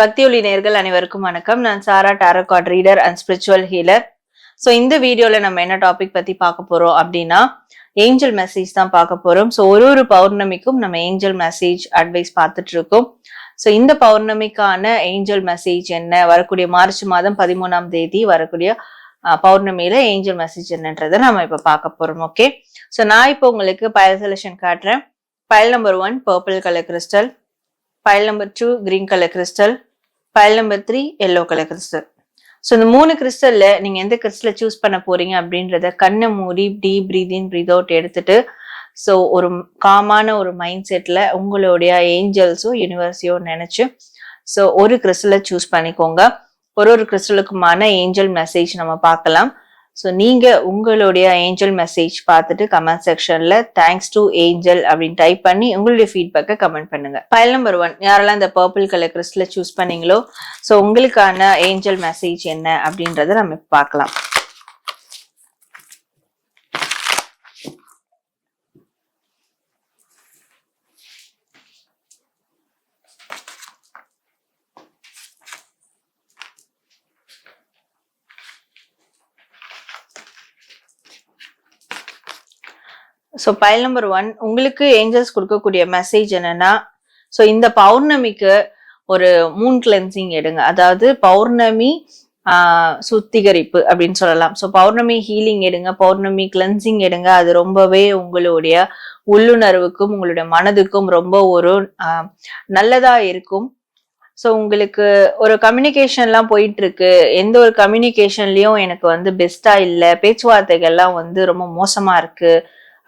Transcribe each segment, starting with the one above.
பக்தி ஒளி நேயர்கள் அனைவருக்கும் வணக்கம். நான் சாரா tarot card reader and spiritual healer. So இந்த வீடியோல நம்ம என்ன டாபிக் பத்தி பார்க்க போறோம் அப்படின்னா ஏஞ்சல் மெசேஜ் தான் பார்க்க போறோம். ஸோ ஒரு பௌர்ணமிக்கும் நம்ம ஏஞ்சல் மெசேஜ் அட்வைஸ் பார்த்துட்டு இருக்கோம். ஸோ இந்த பௌர்ணமிக்கான ஏஞ்சல் மெசேஜ் என்ன, வரக்கூடிய மார்ச் மாதம் 13ஆம் தேதி வரக்கூடிய பௌர்ணமியில ஏஞ்சல் மெசேஜ் என்னன்றதை நம்ம இப்ப பார்க்க போறோம். ஓகே, ஸோ நான் இப்போ உங்களுக்கு பயல் செலக்ஷன் காட்டுறேன். பயல் number 1 purple colour crystal, pile number 2 green color crystal, pile number 3 yellow color crystal. So இந்த 3 கிறிஸ்டல்ல நீங்க எந்த கிறிஸ்டலை சூஸ் பண்ண போறீங்க அப்படின்றத கண்ணை மூடி டீப் பிரீத் இன் பிரீத் அவுட் எடுத்துட்டு ஸோ ஒரு காமான ஒரு மைண்ட் செட்ல உங்களுடைய ஏஞ்சல்ஸோ யூனிவர்ஸையோ நினைச்சு ஸோ ஒரு கிறிஸ்டலை சூஸ் பண்ணிக்கோங்க. ஒரு கிறிஸ்டலுக்குமான ஏஞ்சல் மெசேஜ் நம்ம பார்க்கலாம். ஸோ நீங்க உங்களுடைய ஏஞ்சல் மெசேஜ் பார்த்துட்டு கமெண்ட் செக்ஷன்ல தேங்க்ஸ் டு ஏஞ்சல் அப்படின்னு டைப் பண்ணி உங்களுடைய ஃபீட்பேக்கை கமெண்ட் பண்ணுங்க. ஃபைல் நம்பர் 1 யாரெல்லாம் இந்த பர்பிள் கலர் கிறிஸ்டலை சூஸ் பண்ணீங்களோ ஸோ உங்களுக்கான ஏஞ்சல் மெசேஜ் என்ன அப்படின்றத நம்ம பார்க்கலாம். ஸோ பைல் நம்பர் 1 உங்களுக்கு ஏஞ்சல்ஸ் கொடுக்கக்கூடிய மெசேஜ் என்னன்னா, ஸோ இந்த பௌர்ணமிக்கு ஒரு மூன் கிளென்சிங் எடுங்க. அதாவது பௌர்ணமி சுத்திகரிப்பு அப்படின்னு சொல்லலாம். ஸோ பௌர்ணமி ஹீலிங் எடுங்க, பௌர்ணமி கிளென்சிங் எடுங்க. அது ரொம்பவே உங்களுடைய உள்ளுணர்வுக்கும் உங்களுடைய மனதுக்கும் ரொம்ப ஒரு நல்லதா இருக்கும். ஸோ உங்களுக்கு ஒரு கம்யூனிகேஷன்லாம் போயிட்டு இருக்கு, எந்த ஒரு கம்யூனிகேஷன்லயும் எனக்கு வந்து பெஸ்டா இல்லை, பேச்சுவார்த்தைகள்லாம் வந்து ரொம்ப மோசமா இருக்கு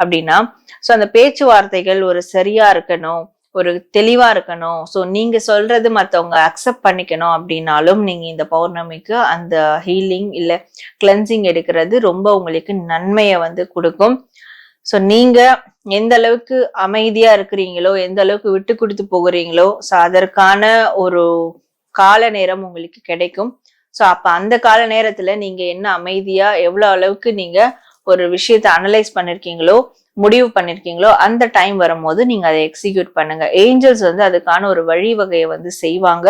அப்படின்னா ஸோ அந்த பேச்சுவார்த்தைகள் ஒரு சரியா இருக்கணும், ஒரு தெளிவா இருக்கணும். ஸோ நீங்க சொல்றது மற்றவங்க அக்செப்ட் பண்ணிக்கணும் அப்படின்னாலும் நீங்க இந்த பௌர்ணமிக்கு அந்த ஹீலிங் இல்ல கிளென்சிங் எடுக்கிறது ரொம்ப உங்களுக்கு நன்மையை வந்து கொடுக்கும். ஸோ நீங்க எந்த அளவுக்கு அமைதியா இருக்கிறீங்களோ, எந்த அளவுக்கு விட்டு கொடுத்து போகிறீங்களோ ஸோ அதற்கான ஒரு கால நேரம் உங்களுக்கு கிடைக்கும். ஸோ அப்ப அந்த கால நேரத்துல நீங்க என்ன அமைதியா எவ்வளவு அளவுக்கு நீங்க ஒரு விஷயத்தை அனலைஸ் பண்ணிருக்கீங்களோ, முடிவு பண்ணிருக்கீங்களோ அந்த டைம் வரும்போது நீங்க அதை எக்ஸிக்யூட் பண்ணுங்க. ஏஞ்சல்ஸ் வந்து அதுக்கான ஒரு வழிவகையை வந்து செய்வாங்க.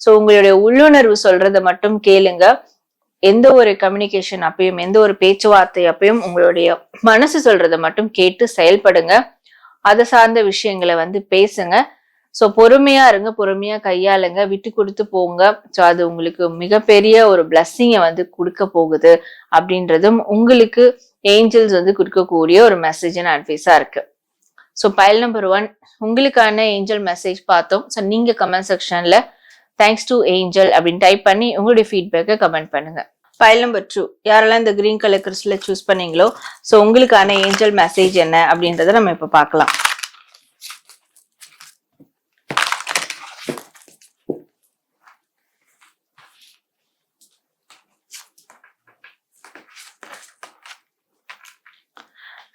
ஸோ உங்களுடைய உள்ளுணர்வு சொல்றதை மட்டும் கேளுங்க. எந்த ஒரு கம்யூனிகேஷன் அப்பயும் எந்த ஒரு பேச்சுவார்த்தை அப்பயும் உங்களுடைய மனசு சொல்றதை மட்டும் கேட்டு செயல்படுங்க. அதை சார்ந்த விஷயங்களை வந்து பேசுங்க. ஸோ பொறுமையா இருங்க, பொறுமையா கையாளுங்க, விட்டு கொடுத்து போங்க. ஸோ அது உங்களுக்கு மிகப்பெரிய ஒரு பிளஸ்ஸிங்கை வந்து கொடுக்க போகுது அப்படின்றதும் உங்களுக்கு ஏஞ்சல்ஸ் வந்து கொடுக்கக்கூடிய ஒரு மெசேஜ் அண்ட் அட்வைஸா இருக்கு. ஸோ பைல் நம்பர் 1 உங்களுக்கான ஏஞ்சல் மெசேஜ் பார்த்தோம். ஸோ நீங்க கமெண்ட் செக்ஷன்ல தேங்க்ஸ் டு ஏஞ்சல் அப்படின்னு டைப் பண்ணி உங்களுடைய ஃபீட்பேக்கை கமெண்ட் பண்ணுங்க. ஃபைல் நம்பர் 2 யாரெல்லாம் இந்த கிரீன் கலர் கிறிஸ்டலை சூஸ் பண்ணீங்களோ ஸோ உங்களுக்கான ஏஞ்சல் மெசேஜ் என்ன அப்படின்றத நம்ம இப்ப பார்க்கலாம்.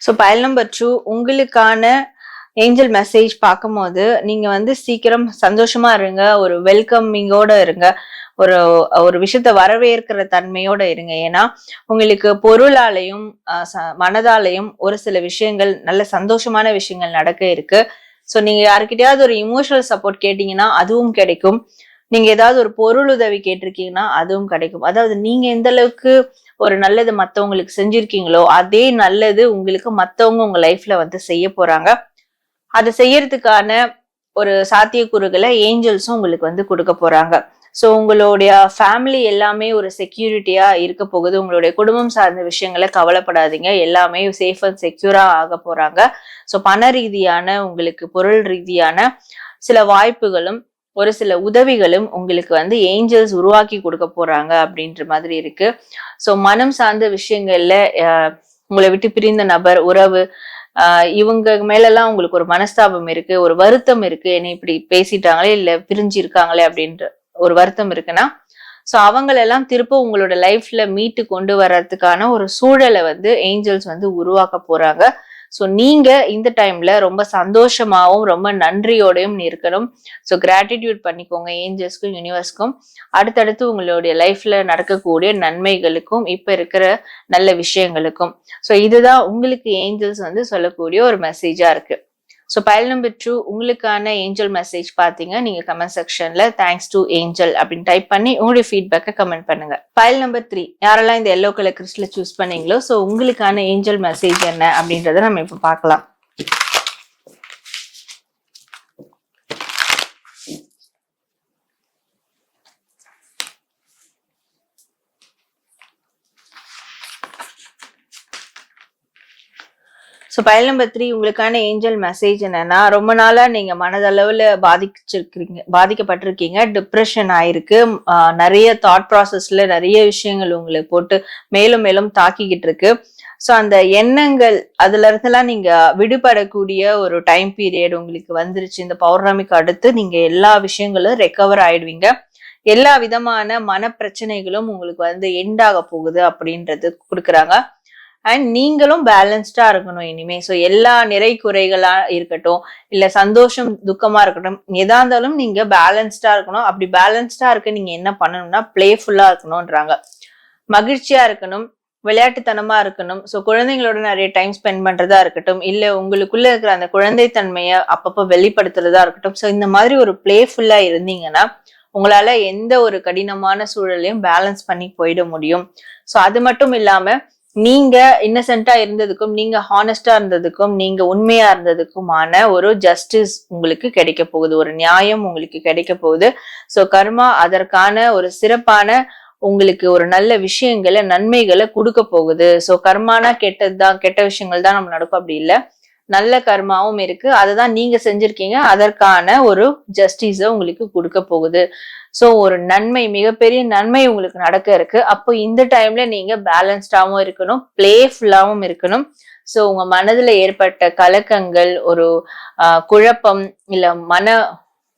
ஸோ பைல் நம்பர் 2 உங்களுக்கான ஏஞ்சல் மெசேஜ் பார்க்கும்போது நீங்க வந்து சீக்கிரம் சந்தோஷமா இருங்க, ஒரு வெல்கமிங்கோட இருங்க, ஒரு ஒரு விஷயத்த வரவேற்கிற தன்மையோட இருங்க. ஏன்னா உங்களுக்கு பொருளாலையும் மனதாலையும் ஒரு சில விஷயங்கள் நல்ல சந்தோஷமான விஷயங்கள் நடக்க இருக்கு. ஸோ நீங்க யாருக்கிட்டையாவது ஒரு இமோஷனல் சப்போர்ட் கேட்டீங்கன்னா அதுவும் கிடைக்கும். நீங்க ஏதாவது ஒரு பொருள் உதவி கேட்டிருக்கீங்கன்னா அதுவும் கிடைக்கும். அதாவது நீங்க எந்த அளவுக்கு ஒரு நல்லது மத்தவங்களுக்கு செஞ்சிருக்கீங்களோ அதே நல்லது உங்களுக்கு மத்தவங்க உங்க லைஃப்ல வந்து செய்ய போறாங்க. அதை செய்யறதுக்கான ஒரு சாத்தியக்கூறுகளை ஏஞ்சல்ஸும் உங்களுக்கு வந்து கொடுக்க போறாங்க. ஸோ உங்களுடைய ஃபேமிலி எல்லாமே ஒரு செக்யூரிட்டியா இருக்க போகுது. உங்களுடைய குடும்பம் சார்ந்த விஷயங்களை கவலைப்படாதீங்க, எல்லாமே சேஃப் அண்ட் செக்யூரா ஆக போறாங்க. ஸோ பண ரீதியான உங்களுக்கு பொருள் ரீதியான சில வாய்ப்புகளும் ஒரு சில உதவிகளும் உங்களுக்கு வந்து ஏஞ்சல்ஸ் உருவாக்கி கொடுக்க போறாங்க அப்படின்ற மாதிரி இருக்கு. ஸோ மனம் சார்ந்த விஷயங்கள்ல உங்களை விட்டு பிரிந்த நபர், உறவு, இவங்க மேலெல்லாம் உங்களுக்கு ஒரு மனஸ்தாபம் இருக்கு, ஒரு வருத்தம் இருக்கு, என்னை இப்படி பேசிட்டாங்களே இல்ல பிரிஞ்சு இருக்காங்களே அப்படின்ற ஒரு வருத்தம் இருக்குன்னா ஸோ அவங்களெல்லாம் திரும்ப உங்களோட லைஃப்ல மீட்டு கொண்டு வர்றதுக்கான ஒரு சூழலை வந்து ஏஞ்சல்ஸ் வந்து உருவாக்க போறாங்க. ஸோ நீங்க இந்த டைம்ல ரொம்ப சந்தோஷமாவும் ரொம்ப நன்றியோடையும் இருக்கணும். ஸோ கிராட்டிடியூட் பண்ணிக்கோங்க ஏஞ்சல்ஸ்க்கும் யூனிவர்ஸ்க்கும், அடுத்தடுத்து உங்களுடைய லைஃப்ல நடக்கக்கூடிய நன்மைகளுக்கும் இப்ப இருக்கிற நல்ல விஷயங்களுக்கும். ஸோ இதுதான் உங்களுக்கு ஏஞ்சல்ஸ் வந்து சொல்லக்கூடிய ஒரு மெசேஜா இருக்கு. ஸோ பைல் நம்பர் 2 உங்களுக்கான ஏஞ்சல் மெசேஜ் பார்த்தீங்க. நீங்க கமெண்ட் செக்ஷன்ல தேங்க்ஸ் டு ஏஞ்சல் அப்படின்னு டைப் பண்ணி உங்களுடைய ஃபீட்பேக்கை கமெண்ட் பண்ணுங்க. பைல் நம்பர் 3 யாரெல்லாம் இந்த எல்லோ கலர் கிறிஸ்டலை சூஸ் பண்ணீங்களோ ஸோ உங்களுக்கான ஏஞ்சல் மெசேஜ் என்ன அப்படின்றத நம்ம இப்போ பார்க்கலாம். ஸோ பைல் நம்பர் 3 உங்களுக்கான ஏஞ்சல் மெசேஜ் என்னன்னா, ரொம்ப நாளா நீங்க மனதளவுல பாதிக்கப்பட்டிருக்கீங்க, டிப்ரெஷன் ஆயிருக்கு, நிறைய தாட் ப்ராசஸ்ல நிறைய விஷயங்கள் உங்களுக்கு போட்டு மேலும் மேலும் தாக்கிக்கிட்டு இருக்கு. ஸோ அந்த எண்ணங்கள் அதுல இருந்தெல்லாம் நீங்க விடுபடக்கூடிய ஒரு டைம் பீரியட் உங்களுக்கு வந்துருச்சு. இந்த பௌர்ணமிக்கு அடுத்து நீங்க எல்லா விஷயங்களும் ரெக்கவர் ஆயிடுவீங்க. எல்லா விதமான மன பிரச்சனைகளும் உங்களுக்கு வந்து எண்ட் ஆக போகுது அப்படின்றது கொடுக்குறாங்க. அண்ட் நீங்களும் பேலன்ஸ்டா இருக்கணும் இனிமே. ஸோ எல்லா நிறை குறைகளா இருக்கட்டும், இல்ல சந்தோஷம் துக்கமா இருக்கட்டும், எதா இருந்தாலும் நீங்க பேலன்ஸ்டா இருக்கணும். அப்படி பேலன்ஸ்டா இருக்க நீங்க என்ன பண்ணணும்னா பிளேஃபுல்லா இருக்கணும்ன்றாங்க. மகிழ்ச்சியா இருக்கணும், விளையாட்டுத்தனமா இருக்கணும். ஸோ குழந்தைங்களோட நிறைய டைம் ஸ்பெண்ட் பண்றதா இருக்கட்டும், இல்ல உங்களுக்குள்ள இருக்கிற அந்த குழந்தைத்தன்மையை அப்பப்போ வெளிப்படுத்துறதா இருக்கட்டும். ஸோ இந்த மாதிரி ஒரு பிளேஃபுல்லா இருந்தீங்கன்னா உங்களால எந்த ஒரு கடினமான சூழலையும் பேலன்ஸ் பண்ணி போயிட முடியும். ஸோ அது மட்டும் இல்லாம நீங்க இன்னசென்ட்டா இருந்ததுக்கும், நீங்க ஹானஸ்டா இருந்ததுக்கும், நீங்க உண்மையா இருந்ததுக்குமான ஒரு ஜஸ்டிஸ் உங்களுக்கு கிடைக்க போகுது, ஒரு நியாயம் உங்களுக்கு கிடைக்க போகுது. சோ கர்மா அதற்கான ஒரு சிறப்பான உங்களுக்கு ஒரு நல்ல விஷயங்களை நன்மைகளை கொடுக்க போகுது. சோ கர்மானா கெட்டதுதான், கெட்ட விஷயங்கள் தான் நம்ம நடக்கும், அப்படி இல்லை. நல்ல கர்மாவும் இருக்கு, அதுதான் நீங்க செஞ்சிருக்கீங்க, அதற்கான ஒரு ஜஸ்டிஸ உங்களுக்கு கொடுக்க போகுது. சோ ஒரு நன்மை, மிகப்பெரிய நன்மை உங்களுக்கு நடக்க இருக்கு. அப்போ இந்த டைம்ல நீங்க பேலன்ஸ்டாவும் இருக்கணும், பிளேஃபுல்லாவும் இருக்கணும். சோ உங்க மனதுல ஏற்பட்ட கலக்கங்கள், ஒரு குழப்பம், இல்ல மன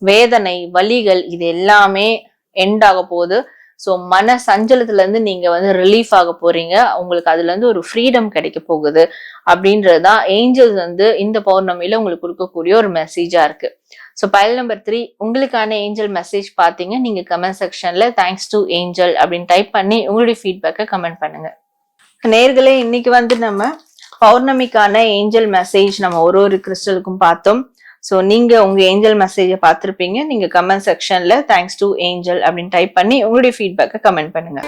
வேதனை, வலிகள், இது எல்லாமே எண்ட் ஆக போகுது. சோ மன சஞ்சலத்துல இருந்து நீங்க வந்து ரிலீஃப் ஆக போறீங்க. உங்களுக்கு அதுல இருந்து ஒரு ஃப்ரீடம் கிடைக்க போகுது அப்படின்றதுதான் ஏஞ்சல்ஸ் வந்து இந்த பௌர்ணமியில உங்களுக்கு கொடுக்கக்கூடிய ஒரு மெசேஜா இருக்கு. ஸோ பைல் நம்பர் 3 உங்களுக்கான ஏஞ்சல் மெசேஜ் பார்த்தீங்க. நீங்க கமெண்ட் செக்ஷன்ல தேங்க்ஸ் டு ஏஞ்சல் அப்படின்னு டைப் பண்ணி உங்களுடைய ஃபீட்பேக்கை கமெண்ட் பண்ணுங்க. நேர்களே, இன்னைக்கு வந்து நம்ம பௌர்ணமிக்கான ஏஞ்சல் மெசேஜ் நம்ம ஒரு கிறிஸ்டலுக்கும் பார்த்தோம். ஸோ நீங்க உங்க ஏஞ்சல் மெசேஜை பார்த்துருப்பீங்க. நீங்க கமெண்ட் செக்ஷன்ல தேங்க்ஸ் டு ஏஞ்சல் அப்படின்னு டைப் பண்ணி உங்களுடைய ஃபீட்பேக்கை கமெண்ட் பண்ணுங்க.